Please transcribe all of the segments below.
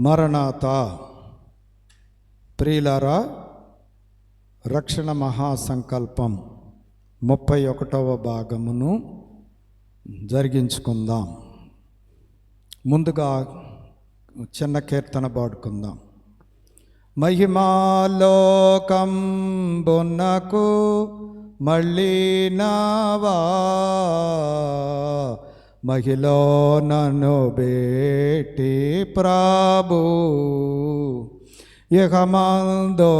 మరణాతా. ప్రియులారా, రక్షణ మహాసంకల్పం 31వ భాగమును జరిగించుకుందాం. ముందుగా చిన్న కీర్తన పాడుకుందాం. మహిమాలోకంబునకు మళ్ళీనావా, మహిలో నన్ను బేటి ప్రభు, ఇహమందో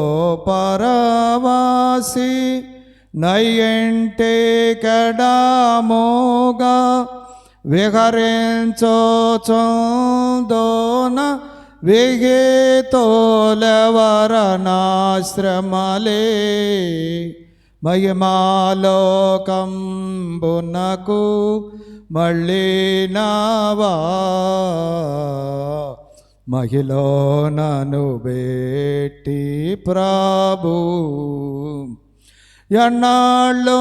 పరవాసి నయ్యంటే కడామోగా విహరించోచోదోన విహితోలవరనాశ్రమలే. మహిమాలోకంబునకు మళ్ళీనావా, మహిలో నన్ను బేటి ప్రభు, ఎన్నాళ్ళుండగావాలే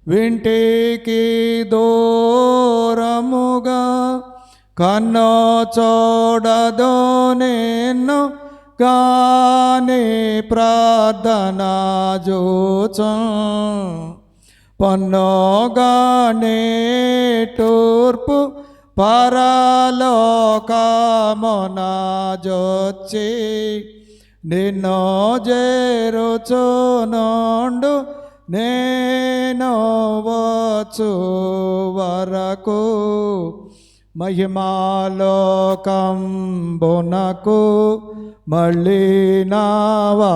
వింటికి దూరముగా, కన్నో చూడదో నేను గాని ప్రార్థనా జోచం, పన్నోగానే తూర్పు పరలోకమున జొచ్చి, నిన్నో చేరుచునుండు నేను వచ్చు వరకు. మహిమాలోకంబునకు మళ్ళీనావా,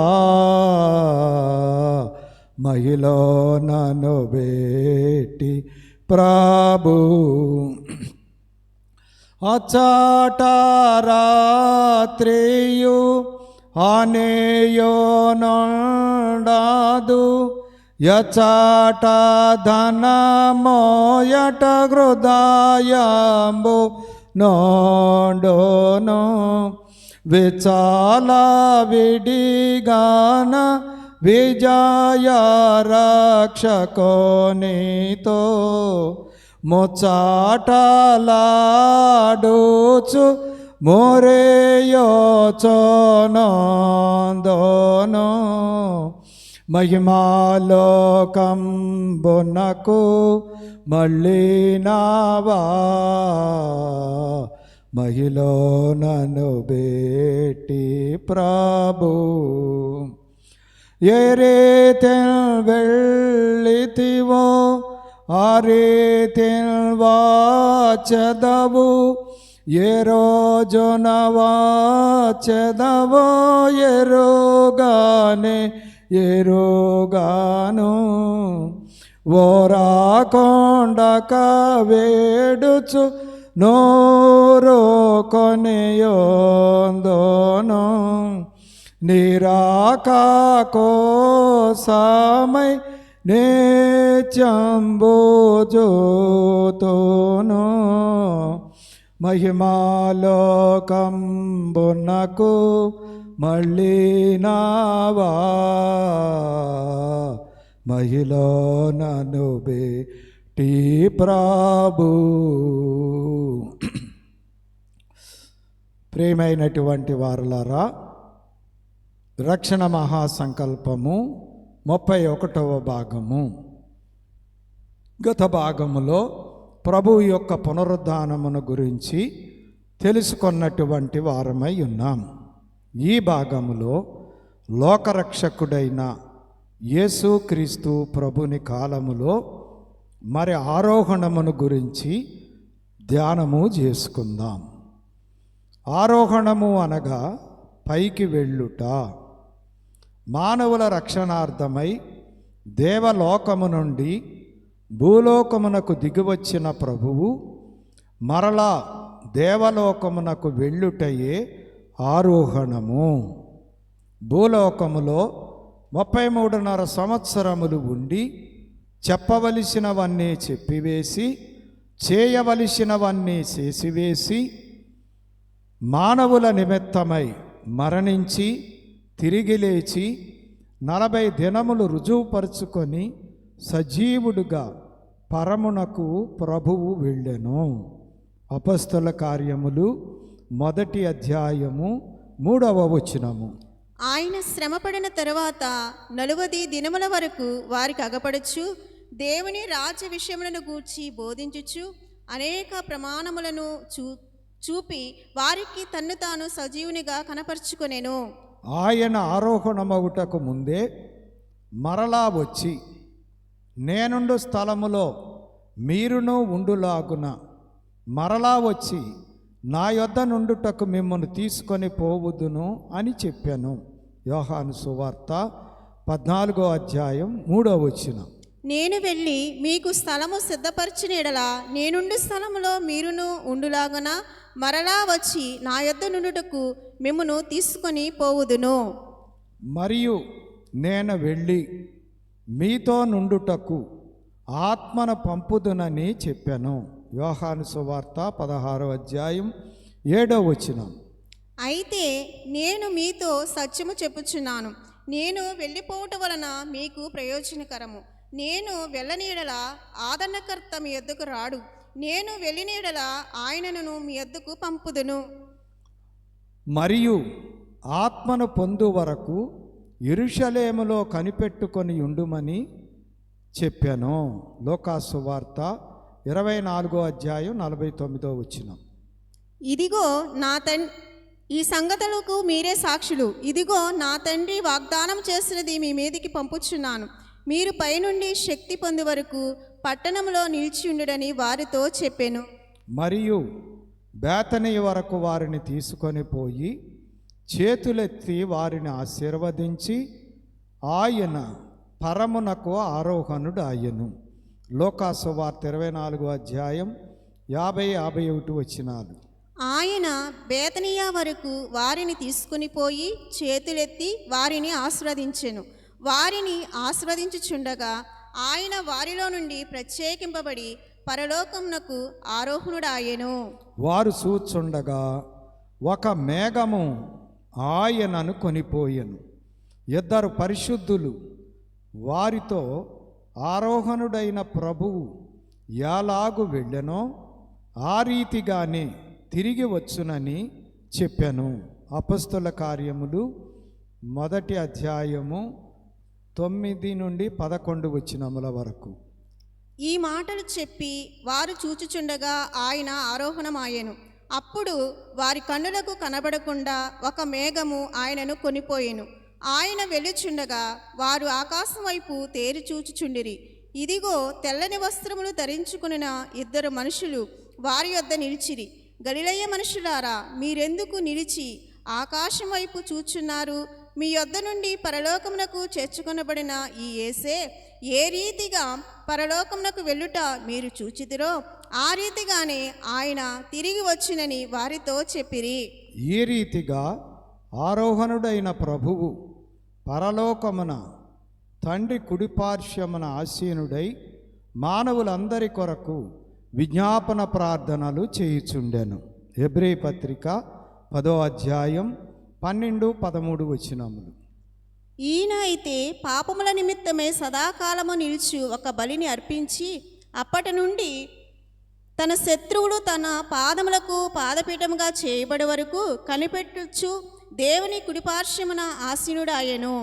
మహిలో నన్ను బేటి ప్రభు, అచ్చట రాత్రియు అనేయోనుండదు, యచ్చట ధనమోయట హృదయంబు నోండును, విచాల విడిగాన విజయ రక్షకోనితో, ముచ్చటలాడుచు మోరేయోచోనందోను. మహిమాలోకంబునకు మళ్ళీనావా, మహిలో నన్ను బేటి ప్రభు, ఏ రీతిల్ వెళ్ళితివో ఆ రీతిల్ వాచెదవు, ఏ రోజున వాచెదవో ఎరుగానే ఎరుగాను. ఓరాకొండక వేడుచు నోరు కొనియోందోను, నిరాకాకోసమై నేచంబుజోతోను. మహిమాలోకంబునకు మళ్ళీనావా, మహిలో నన్ను బేటి ప్రభు. ప్రియమైనటువంటి వారలారా, రక్షణ మహాసంకల్పము 31వ భాగము. గత భాగములో ప్రభువు యొక్క పునరుద్ధానమును గురించి తెలుసుకున్నటువంటి వారమై ఉన్నాం. ఈ భాగములో లోకరక్షకుడైన యేసుక్రీస్తు ప్రభుని కాలములో మరి ఆరోహణమును గురించి ధ్యానము చేసుకుందాం. ఆరోహణము అనగా పైకి వెళ్ళుట. మానవుల రక్షణార్థమై దేవలోకము నుండి భూలోకమునకు దిగివచ్చిన ప్రభువు మరలా దేవలోకమునకు వెళ్ళుటయే ఆరోహణము. భూలోకములో 33.5 సంవత్సరములు ఉండి చెప్పవలసినవన్నీ చెప్పివేసి చేయవలసినవన్నీ చేసివేసి మానవుల నిమిత్తమై మరణించి తిరిగి లేచి 40 దినములు రుజువుపరుచుకొని సజీవుడుగా పరమునకు ప్రభువు వెళ్ళెను. అపొస్తల కార్యములు 1వ అధ్యాయము 3వ వచనము. ఆయన శ్రమపడిన తరువాత 40 దినముల వరకు వారికి అగపడుచు దేవుని రాజ్య విషయములను గూర్చి బోధించుచు అనేక ప్రమాణములను చూపి వారికి తన్ను తాను సజీవునిగా కనపరుచుకొనెను. ఆయన ఆరోహణమగుటకు ముందే మరలా వచ్చి నేనుండు స్థలములో మీరును ఉండులాగున మరలా వచ్చి నా యొద్ద నుండుటకు మిమ్మల్ని తీసుకొని పోవుదును అని చెప్పాను. యోహాను సువార్త 14వ అధ్యాయం 3వ వచనం. నేను వెళ్ళి మీకు స్థలము సిద్ధపరిచిన ఎడల నేనుండు స్థలములో మీరును ఉండులాగున మరలా వచ్చి నా యొద్ద నుండుటకు మిమ్మును తీసుకొని పోవుదును. మరియు నేను వెళ్ళి మీతో నుండుటకు ఆత్మను పంపుదునని చెప్పాను. యోహాను సువార్త 16వ అధ్యాయం 7వ వచనం. అయితే నేను మీతో సత్యము చెప్పుచున్నాను, నేను వెళ్ళిపోవటం వలన మీకు ప్రయోజనకరము. నేను వెళ్ళనీడల ఆదరణకర్త మీ యొద్దకు రాడు, నేను వెళ్ళినీడల ఆయనను మీ యొద్దకు పంపుదును. మరియు ఆత్మను పొందు వరకు యెరూషలేములో కనిపెట్టుకొని ఉండుమని చెప్పాను. లూకాసు వార్త 24వ అధ్యాయం 49వ వచనం. ఇదిగో ఈ సంగతులకు మీరే సాక్షులు. ఇదిగో నా తండ్రి వాగ్దానం చేసినది మీ మీదికి పంపుచున్నాను. మీరు పైనుండి శక్తి పొందే వరకు పట్టణంలో నిలిచి ఉండుడని వారితో చెప్పాను. మరియు బేతనీ వరకు వారిని తీసుకొని పోయి చేతులెత్తి వారిని ఆశీర్వదించి ఆయన పరమునకు ఆరోహణుడు ఆయను. లూకాసు వార్త 24వ అధ్యాయం 50-51 వచనాలు. ఆయన బేతనియా వరకు వారిని తీసుకుని పోయి చేతులెత్తి వారిని ఆశీర్వదించెను. వారిని ఆశీర్వదించుచుండగా ఆయన వారిలో నుండి ప్రత్యేకింపబడి పరలోకమునకు ఆరోహణుడాయెను. వారు చూచుండగా ఒక మేఘము ఆయనను కొనిపోయెను. 2 పరిశుద్ధులు వారితో ఆరోహణుడైన ప్రభువు ఎలాగు వెళ్ళెనో ఆ రీతిగానే తిరిగి వచ్చునని చెప్పాను. అపొస్తల కార్యములు 1వ అధ్యాయము 9-11 వచనముల వరకు. ఈ మాటలు చెప్పి వారు చూచుచుండగా ఆయన ఆరోహణమాయెను. అప్పుడు వారి కన్నులకు కనబడకుండా ఒక మేఘము ఆయనను కొనిపోయెను. ఆయన వెళ్ళుచుండగా వారు ఆకాశం వైపు తేరి చూచుచుండిరి. ఇదిగో తెల్లని వస్త్రములు ధరించుకున్న 2 మనుషులు వారి యొద్ద నిలిచిరి. గలిలయ మనుషులారా, మీరెందుకు నిలిచి ఆకాశం వైపు చూచున్నారు? మీ యొద్ద నుండి పరలోకమునకు చేర్చుకొనబడిన ఈ యేసే ఏ రీతిగా పరలోకమునకు వెళ్ళుట మీరు చూచితిరో ఆ రీతిగానే ఆయన తిరిగి వచ్చినని వారితో చెప్పిరి. ఈ రీతిగా ఆరోహణుడైన ప్రభువు పరలోకమున తండ్రి కుడిపార్శ్వమున ఆసీనుడై మానవులందరి కొరకు విజ్ఞాపన ప్రార్థనలు చేయుచుండెను. హెబ్రీ పత్రిక 10వ అధ్యాయం 12-13 వచనములు. ఈయన అయితే పాపముల నిమిత్తమే సదాకాలము నిలిచి ఒక బలిని అర్పించి అప్పటి నుండి తన శత్రువులు తన పాదములకు పాదపీఠముగా చేయబడి వరకు కనిపెట్టుచు దేవుని కుడిపార్శ్వమున ఆసీనుడాయెను.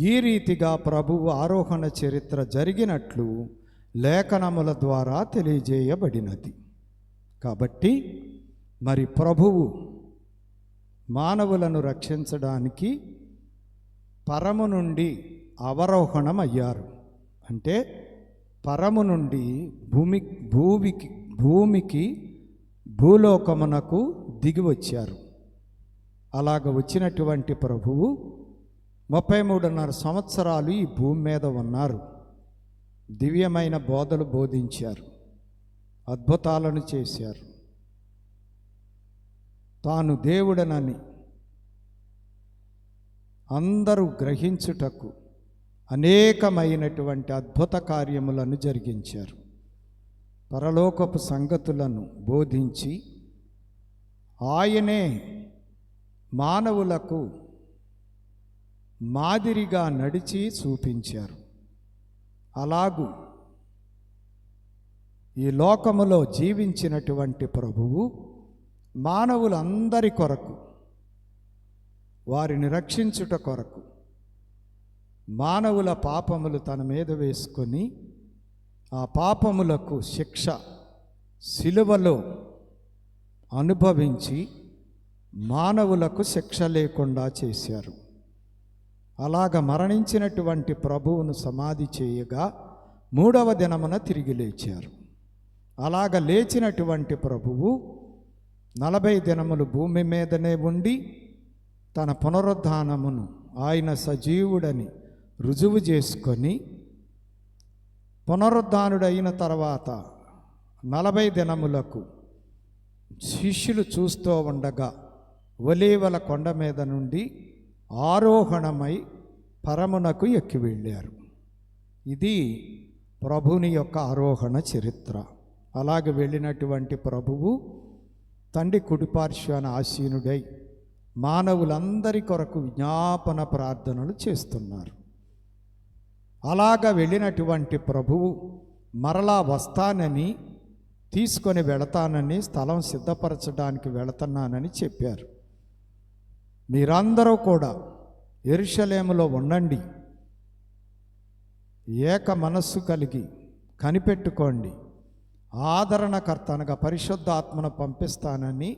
ఈ రీతిగా ప్రభువు ఆరోహణ చరిత్ర జరిగినట్లు లేఖనముల ద్వారా తెలియజేయబడినది. కాబట్టి మరి ప్రభువు మానవులను రక్షించడానికి పరము నుండి అవరోహణం అయ్యారు. అంటే పరము నుండి భూమికి భూలోకమునకు దిగి వచ్చారు. అలాగ వచ్చినటువంటి ప్రభువు 33.5 సంవత్సరాలు ఈ భూమి మీద ఉన్నారు. దివ్యమైన బోధలు బోధించారు, అద్భుతాలను చేశారు. తాను దేవుడనని అందరూ గ్రహించుటకు అనేకమైనటువంటి అద్భుత కార్యములను జరిగించారు. పరలోకపు సంగతులను బోధించి ఆయనే మానవులకు మాదిరిగా నడిచి చూపించారు. అలాగూ ఈ లోకములో జీవించినటువంటి ప్రభువు మానవులందరి కొరకు, వారిని రక్షించుట కొరకు మానవుల పాపములు తన మీద వేసుకొని ఆ పాపములకు శిక్ష సిలువలో అనుభవించి మానవులకు శిక్ష లేకుండా చేశారు. అలాగ మరణించినటువంటి ప్రభువును సమాధి చేయగా 3వ దినమున తిరిగి లేచారు. అలాగ లేచినటువంటి ప్రభువు 40 దినములు భూమి మీదనే ఉండి తన పునరుద్ధానమును ఆయన సజీవుడని రుజువు చేసుకొని పునరుద్ధానుడైన తర్వాత 40 దినములకు శిష్యులు చూస్తూ ఉండగా ఒలీవల కొండ మీద నుండి ఆరోహణమై పరమునకు ఎక్కి వెళ్ళారు. ఇది ప్రభుని యొక్క ఆరోహణ చరిత్ర. అలాగే వెళ్ళినటువంటి ప్రభువు తండ్రి కుడిపార్శ్వాన ఆసీనుడై మానవులందరి కొరకు విజ్ఞాపన ప్రార్థనలు చేస్తున్నారు. అలాగా వెళ్ళినటువంటి ప్రభువు మరలా వస్తానని, తీసుకొని వెళతానని, స్థలం సిద్ధపరచడానికి వెళుతున్నానని చెప్పారు. మీరందరూ కూడా యెరూషలేములో ఉండండి, ఏక మనస్సు కలిగి కనిపెట్టుకోండి, ఆదరణకర్త అనగా పరిశుద్ధాత్మను పంపిస్తానని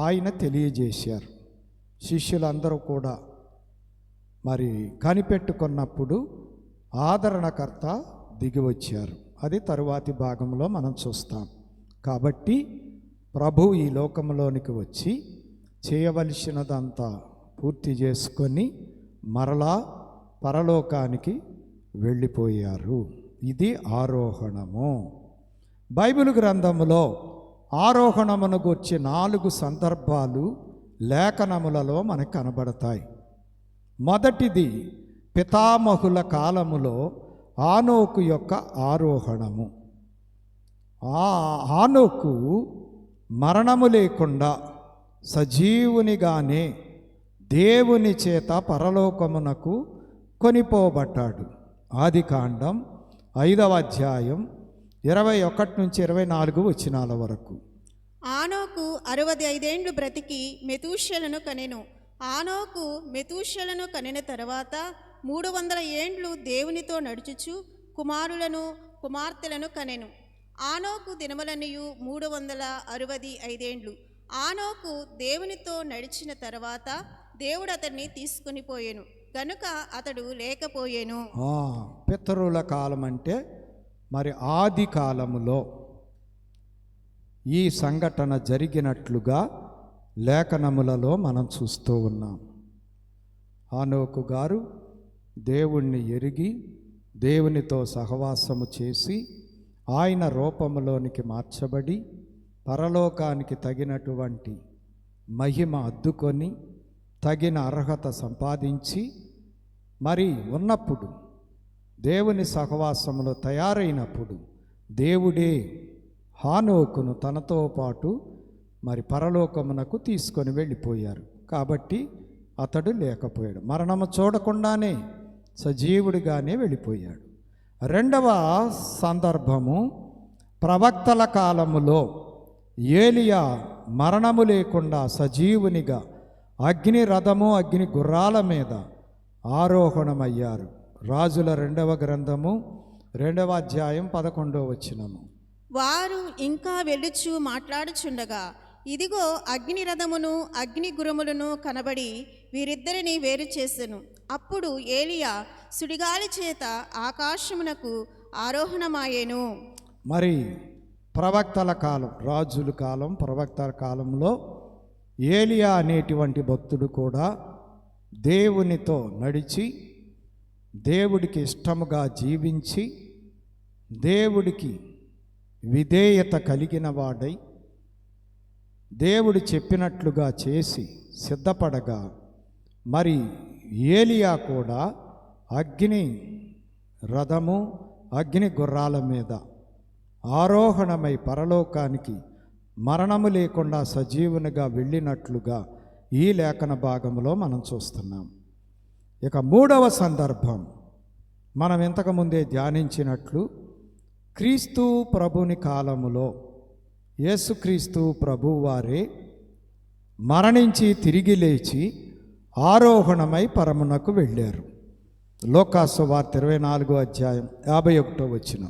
ఆయన తెలియజేశారు. శిష్యులందరూ కూడా మరి కనిపెట్టుకున్నప్పుడు ఆదరణకర్త దిగి వచ్చారు. అది తరువాతి భాగంలో మనం చూస్తాం. కాబట్టి ప్రభువు ఈ లోకంలోనికి వచ్చి చేయవలసినదంతా పూర్తి చేసుకొని మరలా పరలోకానికి వెళ్ళిపోయారు. ఇది ఆరోహణము. బైబిల్ గ్రంథములో ఆరోహణమును గూర్చి 4 సందర్భాలు లేఖనములలో మనకు కనబడతాయి. మొదటిది పితామహుల కాలములో ఆనోకు యొక్క ఆరోహణము. ఆ ఆనోకు మరణము లేకుండా సజీవునిగానే దేవుని చేత పరలోకమునకు కొనిపోబడ్డాడు. ఆదికాండం 5వ అధ్యాయం 21 నుంచి 24 వచనాల వరకు. ఆనోకు 65 ఏండ్లు బ్రతికి మెతూషెలను కనెను. ఆనోకు మెతూషెలను కనిన తర్వాత 300 ఏండ్లు దేవునితో నడుచుచు కుమారులను కుమార్తెలను కనెను. ఆనోకు దినములనియు 365 ఏండ్లు. ఆనోకు దేవునితో నడిచిన తర్వాత దేవుడు అతన్ని తీసుకుని పోయెను గనుక అతడు లేకపోయెను. పితరుల కాలం అంటే మరి ఆది కాలములో ఈ సంఘటన జరిగినట్లుగా లేఖనములలో మనం చూస్తూ ఉన్నాం. ఆనోకు గారు దేవుణ్ణి ఎరిగి దేవునితో సహవాసము చేసి ఆయన రూపములోనికి మార్చబడి పరలోకానికి తగినటువంటి మహిమ అద్దుకొని తగిన అర్హత సంపాదించి మరి ఉన్నప్పుడు దేవుని సహవాసములో తయారైనప్పుడు దేవుడే హానోకును తనతో పాటు మరి పరలోకమునకు తీసుకొని వెళ్ళిపోయారు. కాబట్టి అతడు లేకపోయాడు. మరణము చూడకుండానే సజీవుడిగానే వెళ్ళిపోయాడు. రెండవ సందర్భము ప్రవక్తల కాలములో ఏలియా మరణము లేకుండా సజీవునిగా అగ్ని రథము అగ్ని గుర్రాల మీద ఆరోహణమయ్యారు. రాజుల 2వ గ్రంథము 2వ అధ్యాయం 11వ వచనము. వారు ఇంకా వెళ్ళుచు మాట్లాడుచుండగా ఇదిగో అగ్ని రథమును అగ్ని గురములను కనబడి వీరిద్దరిని వేరు చేసెను. అప్పుడు ఏలియా సుడిగాలి చేత ఆకాశమునకు ఆరోహణమాయెను. మరి ప్రవక్తల కాలం, రాజుల కాలం, ప్రవక్తల కాలంలో ఏలియా అనేటువంటి భక్తుడు కూడా దేవునితో నడిచి దేవుడికి ఇష్టముగా జీవించి దేవుడికి విధేయత కలిగిన వాడై దేవుడు చెప్పినట్లుగా చేసి సిద్ధపడగా మరి ఏలియా కూడా అగ్ని రథము అగ్ని గుర్రాల మీద ఆరోహణమై పరలోకానికి మరణము లేకుండా సజీవునిగా వెళ్ళినట్లుగా ఈ లేఖన భాగంలో మనం చూస్తున్నాం. ఇక 3వ సందర్భం మనం ఇంతకుముందే ధ్యానించినట్లు క్రీస్తు ప్రభుని కాలములో యేసుక్రీస్తు ప్రభువారే మరణించి తిరిగి లేచి ఆరోహణమై పరమునకు వెళ్ళారు. లోకాసు వార్త 24:51.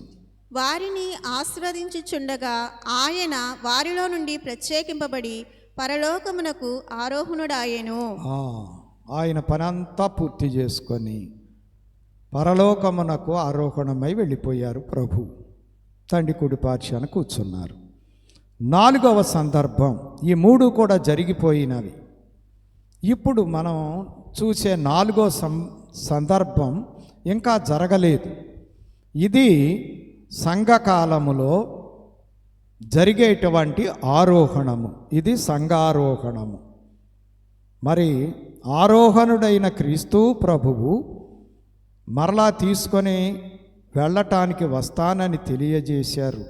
వారిని ఆశీర్వదించుచుండగా ఆయన వారిలో నుండి ప్రత్యేకింపబడి పరలోకమునకు ఆరోహణుడాయెను. ఆయన పనంతా పూర్తి చేసుకొని పరలోకమునకు ఆరోహణమై వెళ్ళిపోయారు. ప్రభు తండ్రి కుడి పార్శ్వాన కూర్చున్నారు. 4వ సందర్భం, ఈ 3 కూడా జరిగిపోయినవి. ఇప్పుడు మనం చూసే 4వ సందర్భం ఇంకా జరగలేదు. ఇది సంఘకాలములో జరిగేటువంటి ఆరోహణము, ఇది సంఘారోహణము. మరి ఆరోహణుడైన క్రీస్తు ప్రభువు మరలా తీసుకొని వెళ్ళటానికి వస్తానని తెలియజేశారు.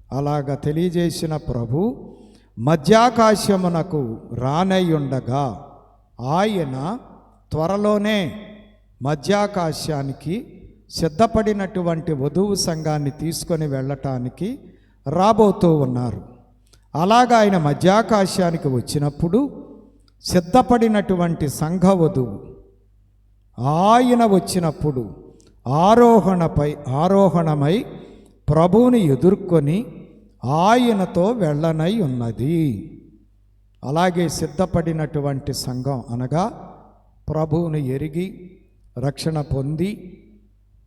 అలాగ తెలియజేసిన ప్రభు మధ్యాకాశమునకు రానయ్యుండగా ఆయన త్వరలోనే మధ్యాకాశానికి సిద్ధపడినటువంటి వధువు సంఘాన్ని తీసుకొని వెళ్ళటానికి రాబోతూ ఉన్నారు. అలాగ ఆయన మధ్యాకాశానికి వచ్చినప్పుడు సిద్ధపడినటువంటి సంఘ వధువు ఆయన వచ్చినప్పుడు ఆరోహణమై ప్రభువుని ఎదుర్కొని ఆయనతో వెళ్ళనై ఉన్నది. అలాగే సిద్ధపడినటువంటి సంఘం అనగా ప్రభువుని ఎరిగి రక్షణ పొంది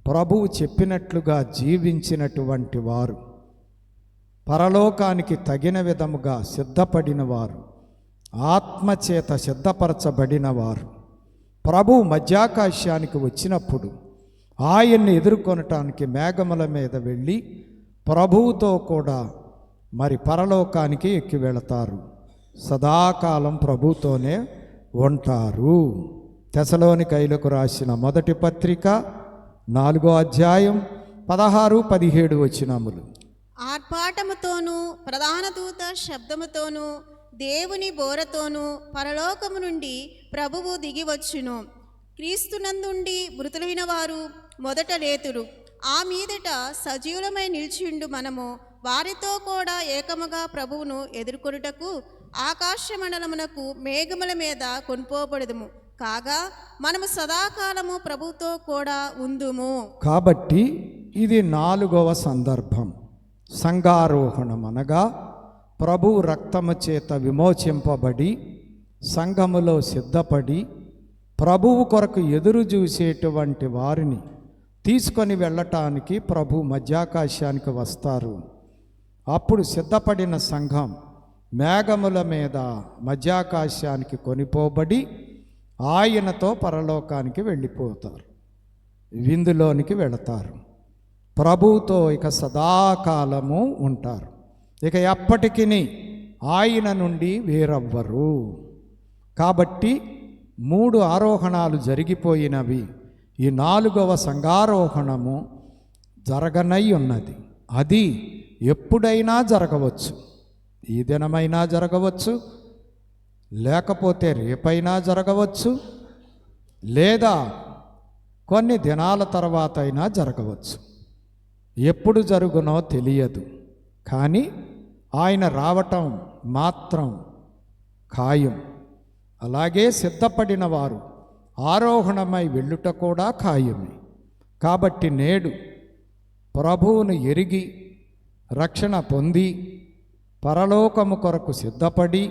ప్రభువు చెప్పినట్లుగా జీవించినటువంటి వారు, పరలోకానికి తగిన విధముగా సిద్ధపడిన వారు, ఆత్మచేత సిద్ధపరచబడిన వారు ప్రభువు మధ్యాకాశానికి వచ్చినప్పుడు ఆయన్ని ఎదుర్కొనటానికి మేఘముల మీద వెళ్ళి ప్రభువుతో కూడా మరి పరలోకానికి ఎక్కి వెళతారు. సదాకాలం ప్రభుతోనే ఉంటారు. తెసలోనికైలకు రాసిన మొదటి పత్రిక 4:16-17 ఆర్భాటముతోనూ ప్రధాన దూత శబ్దముతోనూ దేవుని బోరతోనూ పరలోకము నుండి ప్రభువు దిగివచ్చును. క్రీస్తునందుండి మృతులైన వారు మొదట లేతురు. ఆ మీదట సజీవులమై నిలిచిండు మనము వారితో కూడా ఏకముగా ప్రభువును ఎదుర్కొనుటకు ఆకాశ మండలమునకు మేఘముల మీద కొనుపోబడదుము. కాగా మనము సదాకాలము ప్రభుతో కూడా ఉందుము. కాబట్టి ఇది 4వ సందర్భం. సంఘారోహణం అనగా ప్రభువు రక్తము చేత విమోచింపబడి సంఘములో సిద్ధపడి ప్రభువు కొరకు ఎదురు చూసేటువంటి వారిని తీసుకొని వెళ్ళటానికి ప్రభు మధ్యాకాశానికి వస్తారు. అప్పుడు సిద్ధపడిన సంఘం మేఘముల మీద మధ్యాకాశానికి కొనిపోబడి ఆయనతో పరలోకానికి వెళ్ళిపోతారు, విందులోనికి వెళతారు. ప్రభువుతో ఇక సదాకాలము ఉంటారు. ఇక ఎప్పటికీ ఆయన నుండి వేరవ్వరు. కాబట్టి 3 ఆరోహణాలు జరిగిపోయినవి. ఈ 4వ సంఘారోహణము జరగనై ఉన్నది. అది ఎప్పుడైనా జరగవచ్చు. ఈ దినమైనా జరగవచ్చు, లేకపోతే రేపైనా జరగవచ్చు, లేదా కొన్ని దినాల తర్వాత అయినా జరగవచ్చు. ఎప్పుడు జరుగునో తెలియదు. కానీ ఆయన రావటం మాత్రం ఖాయం. అలాగే సిద్ధపడిన వారు ఆరోహణమై వెళ్ళుట కూడా ఖాయమే. కాబట్టి నేడు ప్రభువును ఎరిగి రక్షణ పొంది పరలోకము కొరకు సిద్ధపడి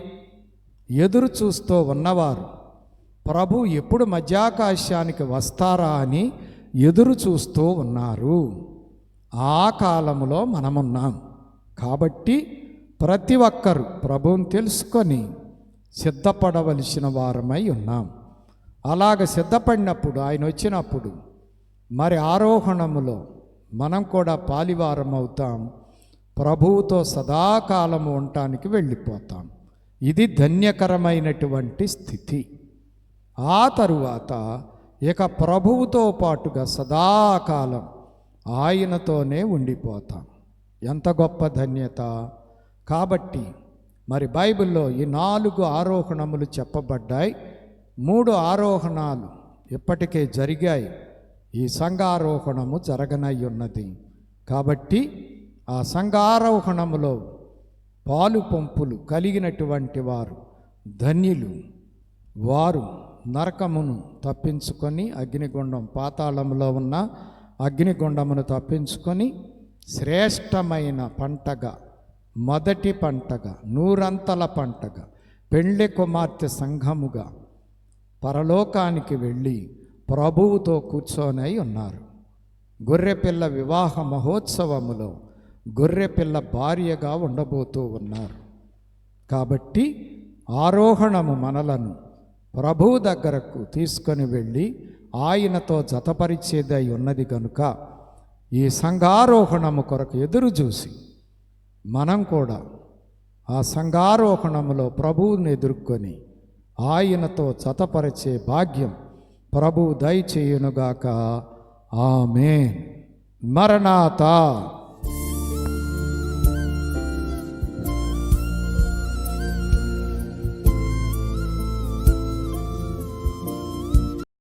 ఎదురు చూస్తూ ఉన్నవారు ప్రభు ఎప్పుడు మధ్యాకాశానికి వస్తారా అని ఎదురు చూస్తూ ఉన్నారు. ఆ కాలములో మనమున్నాం. కాబట్టి ప్రతి ఒక్కరూ ప్రభువుని తెలుసుకొని సిద్ధపడవలసిన వారమై ఉన్నాం. అలాగ సిద్ధపడినప్పుడు ఆయన వచ్చినప్పుడు మరి ఆరోహణములో మనం కూడా పాలివారం అవుతాం. ప్రభువుతో సదాకాలము ఉండటానికి వెళ్ళిపోతాం. ఇది ధన్యకరమైనటువంటి స్థితి. ఆ తరువాత ఇక ప్రభువుతో పాటుగా సదాకాలం ఆయనతోనే ఉండిపోతాం. ఎంత గొప్ప ధన్యత! కాబట్టి మరి బైబిల్లో ఈ 4 ఆరోహణములు చెప్పబడ్డాయి. 3 ఆరోహణాలు ఇప్పటికే జరిగాయి. ఈ సంఘారోహణము జరగనై ఉన్నది. కాబట్టి ఆ సంఘారోహణములో పాలు పంపులు కలిగినటువంటి వారు ధన్యులు. వారు నరకమును తప్పించుకొని అగ్నిగుండం, పాతాళములో ఉన్న అగ్నిగుండమును తప్పించుకొని శ్రేష్టమైన పంటగా, మొదటి పంటగా, నూరంతల పంటగా, పెండ్లి కుమార్తె సంఘముగా పరలోకానికి వెళ్ళి ప్రభువుతో కూర్చొని ఉన్నారు. గొర్రెపిల్ల వివాహ మహోత్సవములో గొర్రెపిల్ల భార్యగా ఉండబోతూ ఉన్నారు. కాబట్టి ఆరోహణము మనలను ప్రభువు దగ్గరకు తీసుకొని వెళ్ళి ఆయనతో జతపరిచేదై ఉన్నది కనుక ఈ సంఘారోహణము కొరకు ఎదురు చూసి మనం కూడా ఆ సంఘారోహణములో ప్రభువుని ఎదుర్కొని ఆయనతో జతపరిచే భాగ్యం ప్రభువు దయచేయునుగాక. ఆమేన్. మరణాతా.